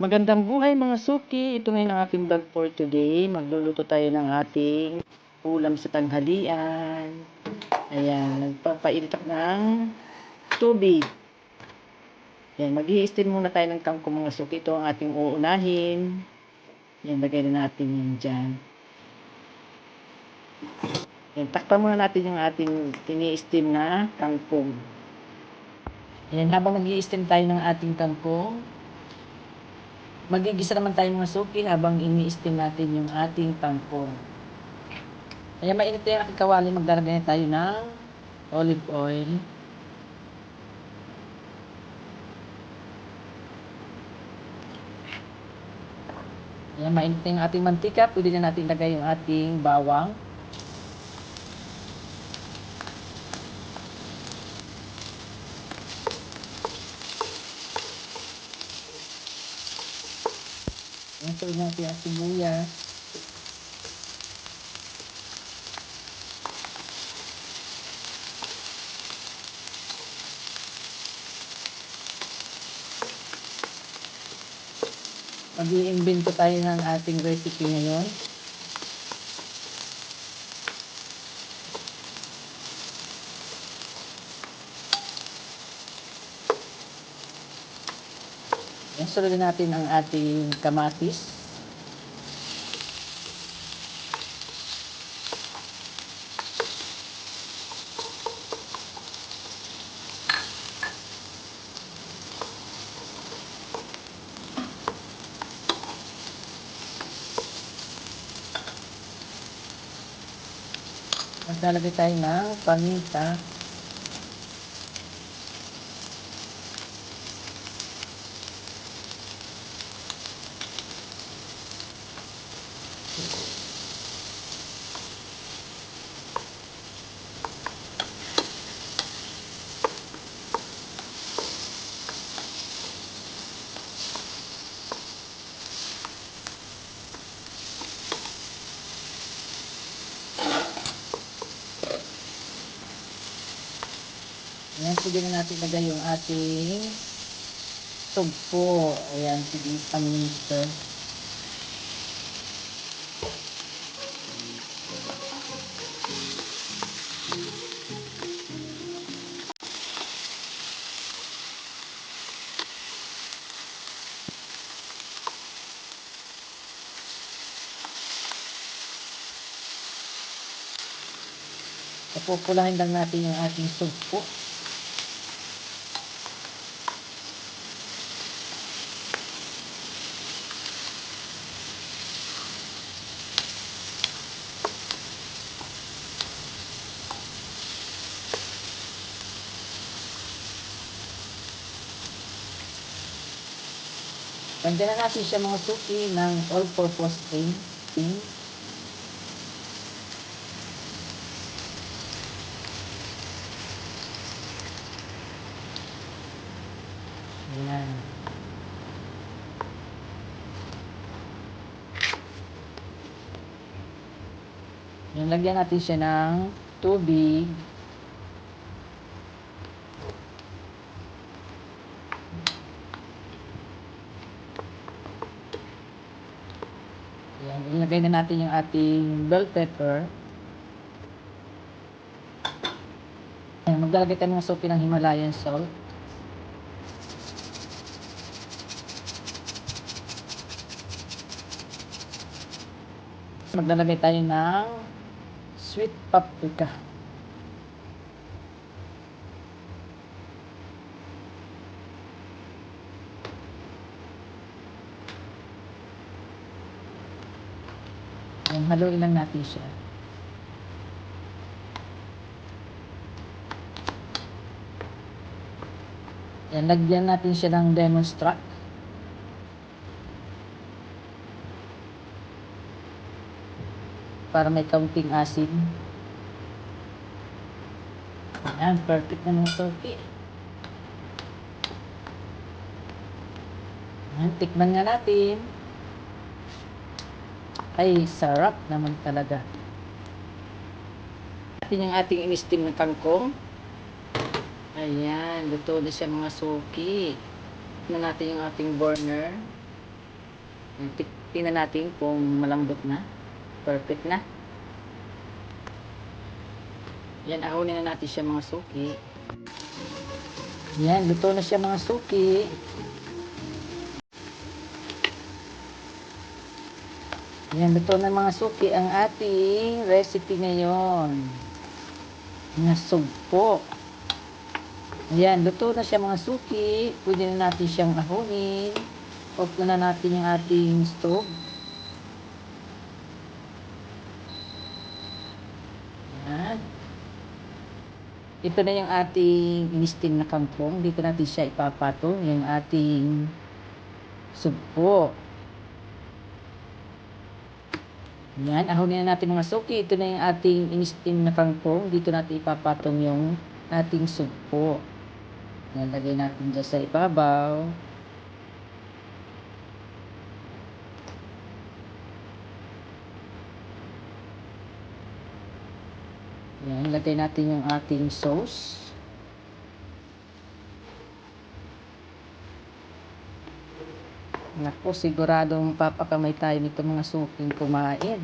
Magandang buhay mga suki! Ito ngayon ang aking vlog for today. Magluluto tayo ng ating ulam sa tanghalian. Ayan, nagpapainit ako ng tubig. Ayan, mag-i-steam muna tayo ng kangkong mga suki. Ito ang ating uunahin. Ayan, lagay na natin yun dyan. Ayan, takpan muna natin yung ating tini-steam na kangkong. Ayan, habang nag-i-steam tayo ng ating kangkong, magigisa naman tayo mga suki habang ini-steam natin yung ating kangkong. Kaya mainit na yung aking kawali, maglalagay na tayo ng olive oil. Kaya mainit na yung ating mantika, pwede na natin ilagay yung ating bawang. Ayan, tuloy natin yung sibuyas. Mag-i-invento tayo ng ating recipe ngayon. Ayan, sunod natin ang ating kamatis. Maglalagay tayo ng paminta. Ayan, pwede na natin lagay yung ating tugpo. Ayan, sige, paminta. Papupulahin lang natin yung ating tugpo. Lagyan na natin siya mga suki ng all-purpose cream. Ayan. Ayan, lagyan natin siya ng tubig. Ayan, ilagay na natin yung ating bell pepper. Ayan, maglalagay tayo ng suki ng Himalayan salt. Maglalagay tayo ng sweet paprika. Ayan, haluin lang natin siya. Ayan, lagyan natin siya ng lemon struck. Para may kaunting asin. Ayan, perfect na ng turkey. Ayan, tikman nga natin. Ay, sarap naman talaga. Natin yung ating in-steam na kangkong. Ayan, luto na siya mga suki. Tignan natin yung ating burner. Tingnan natin kung malambot na. Perfect na. Yan, ahonin na natin siya mga suki. Yan, luto na siya mga suki. Yan, luto na mga suki ang ating recipe ngayon. Na sugpo. Ayan, luto na siya mga suki. Pwede na natin siyang ahonin. Off na natin yung ating stove. Ayan. Ito na yung ating in-steam na kangkong. Dito natin siya ipapatong. Yung ating sugpo. Ayan, ahonin na natin mga suki. Ito na yung ating in-steam na kangkong. Dito natin ipapatong yung ating sugpo. Ayan, lagay natin dyan sa ibabaw. Ayan, lagay natin yung ating sauce. Naku, siguradong papakamay tayo nito mga suking kumain.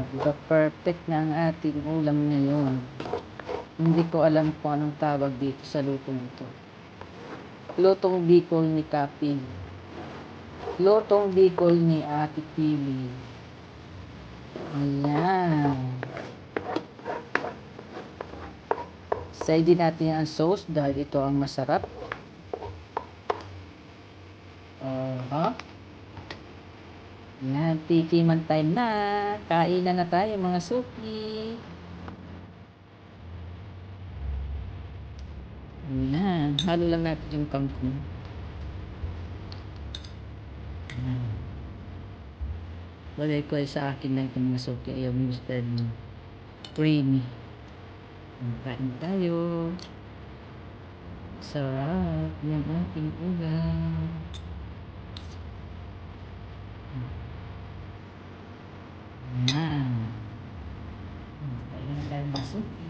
Diba perfect na ang ating ulam ngayon. Hindi ko alam kung anong tawag dito sa lutong ito. Lutong Bicol ni Kapi. Lutong Bicol ni Ate Pili. Ayan. Side din natin ang sauce dahil ito ang masarap. Yan, tikiman time na. Kainan na tayo mga suki. Yan, halo lang natin yung kangkong. Bagay ko sa akin na itong mga suki. Ayaw mo gusto creamy. Kain tayo. Sarap yung ating ulam. Yan. Kailan tayo mga suki.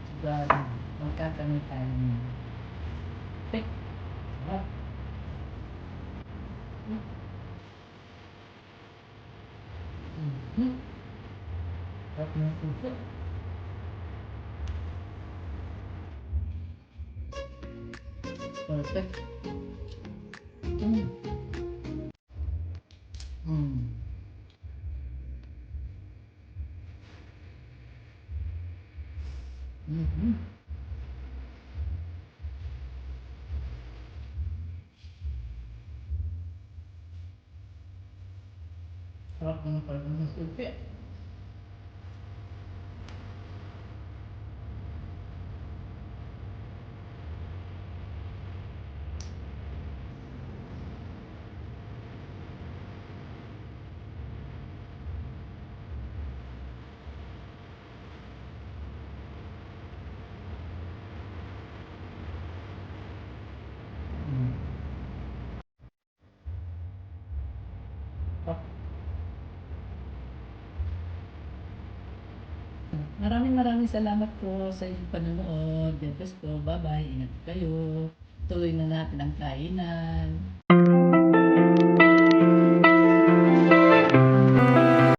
Siguro, magkakamit tayo niya. Pek. Sarap. Sarap ng suki. Perfect. Sarap ng pagkakas ng suki. Maraming salamat po sa inyong panonood. God bless po. Bye-bye. Ingat kayo. Tuloy na natin ang kainan.